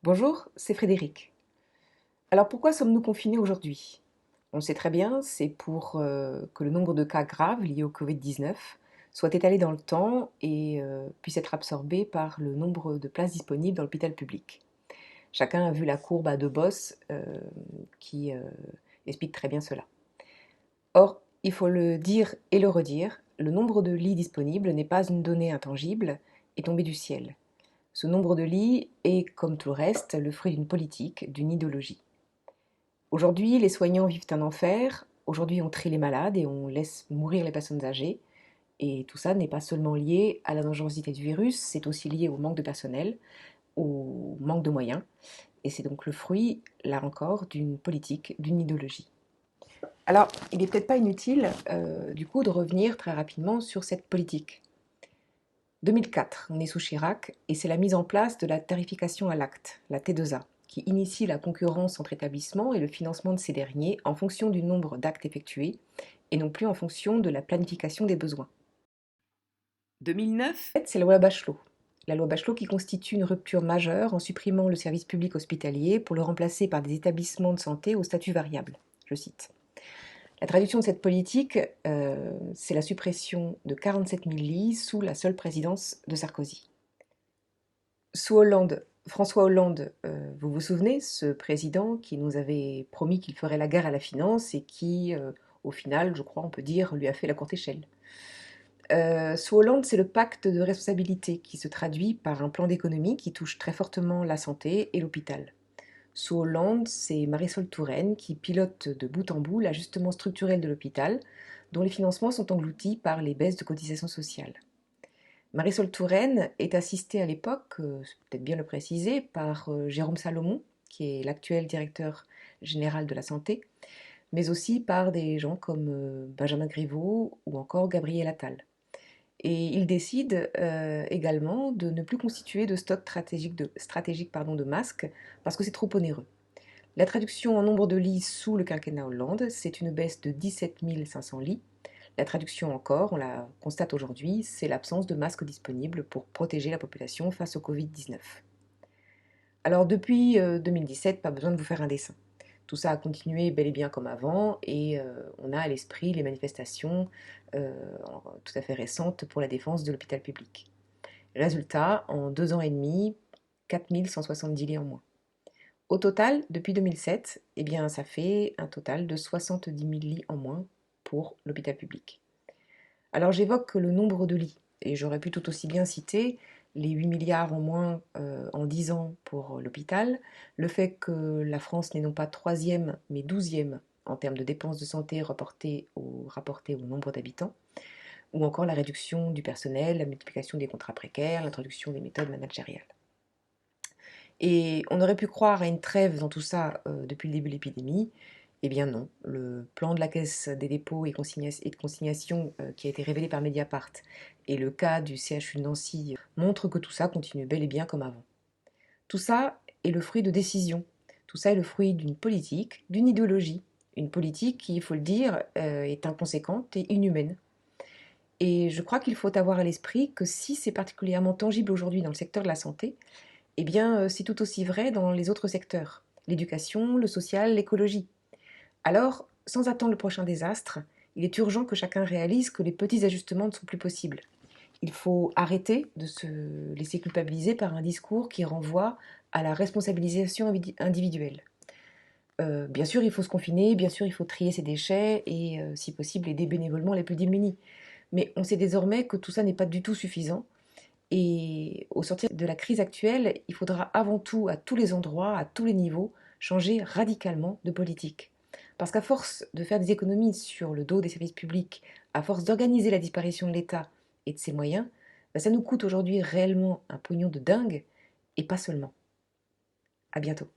Bonjour, c'est Frédéric. Alors pourquoi sommes-nous confinés aujourd'hui? On le sait très bien, c'est pour que le nombre de cas graves liés au Covid-19 soit étalé dans le temps et puisse être absorbé par le nombre de places disponibles dans l'hôpital public. Chacun a vu la courbe à deux bosses qui explique très bien cela. Or, il faut le dire et le redire, le nombre de lits disponibles n'est pas une donnée intangible et tombée du ciel. Ce nombre de lits est, comme tout le reste, le fruit d'une politique, d'une idéologie. Aujourd'hui, les soignants vivent un enfer. Aujourd'hui, on trie les malades et on laisse mourir les personnes âgées. Et tout ça n'est pas seulement lié à la dangerosité du virus, c'est aussi lié au manque de personnel, au manque de moyens. Et c'est donc le fruit, là encore, d'une politique, d'une idéologie. Alors, il n'est peut-être pas inutile, du coup, de revenir très rapidement sur cette politique. 2004, on est sous Chirac, et c'est la mise en place de la tarification à l'acte, la T2A, qui initie la concurrence entre établissements et le financement de ces derniers en fonction du nombre d'actes effectués, et non plus en fonction de la planification des besoins. 2009? En fait, c'est la loi Bachelot qui constitue une rupture majeure en supprimant le service public hospitalier pour le remplacer par des établissements de santé au statut variable. Je cite. La traduction de cette politique, c'est la suppression de 47 000 lits sous la seule présidence de Sarkozy. Sous Hollande, François Hollande, vous vous souvenez, ce président qui nous avait promis qu'il ferait la guerre à la finance et qui, au final, je crois, on peut dire, lui a fait la courte échelle. Sous Hollande, c'est le pacte de responsabilité qui se traduit par un plan d'économie qui touche très fortement la santé et l'hôpital. Sous Hollande, c'est Marisol Touraine qui pilote de bout en bout l'ajustement structurel de l'hôpital, dont les financements sont engloutis par les baisses de cotisations sociales. Marisol Touraine est assistée à l'époque, c'est peut-être bien le préciser, par Jérôme Salomon, qui est l'actuel directeur général de la santé, mais aussi par des gens comme Benjamin Griveaux ou encore Gabriel Attal. Et il décide également de ne plus constituer de stock stratégique de masques parce que c'est trop onéreux. La traduction en nombre de lits sous le quinquennat Hollande, c'est une baisse de 17 500 lits. La traduction encore, on la constate aujourd'hui, c'est l'absence de masques disponibles pour protéger la population face au Covid-19. Alors depuis 2017, pas besoin de vous faire un dessin. Tout ça a continué bel et bien comme avant et on a à l'esprit les manifestations euh, tout à fait récentes pour la défense de l'hôpital public. Résultat, en 2 ans et demi, 4 170 lits en moins. Au total, depuis 2007, eh bien, ça fait un total de 70 000 lits en moins pour l'hôpital public. Alors j'évoque le nombre de lits, et j'aurais pu tout aussi bien citer les 8 milliards en moins en 10 ans pour l'hôpital, le fait que la France n'est non pas troisième, mais 12e en termes de dépenses de santé rapportées au nombre d'habitants, ou encore la réduction du personnel, la multiplication des contrats précaires, l'introduction des méthodes managériales. Et on aurait pu croire à une trêve dans tout ça depuis le début de l'épidémie. Eh bien non, le plan de la Caisse des dépôts et de consignation qui a été révélé par Mediapart et le cas du CHU de Nancy montrent que tout ça continue bel et bien comme avant. Tout ça est le fruit de décisions. Tout ça est le fruit d'une politique, d'une idéologie. Une politique qui, il faut le dire, est inconséquente et inhumaine. Et je crois qu'il faut avoir à l'esprit que si c'est particulièrement tangible aujourd'hui dans le secteur de la santé, eh bien, c'est tout aussi vrai dans les autres secteurs, l'éducation, le social, l'écologie. Alors, sans attendre le prochain désastre, il est urgent que chacun réalise que les petits ajustements ne sont plus possibles. Il faut arrêter de se laisser culpabiliser par un discours qui renvoie à la responsabilisation individuelle. Bien sûr, il faut se confiner, bien sûr, il faut trier ses déchets et, si possible, aider bénévolement les plus démunis. Mais on sait désormais que tout ça n'est pas du tout suffisant et au sortir de la crise actuelle, il faudra avant tout, à tous les endroits, à tous les niveaux, changer radicalement de politique. Parce qu'à force de faire des économies sur le dos des services publics, à force d'organiser la disparition de l'État et de ses moyens, ben ça nous coûte aujourd'hui réellement un pognon de dingue, et pas seulement. À bientôt.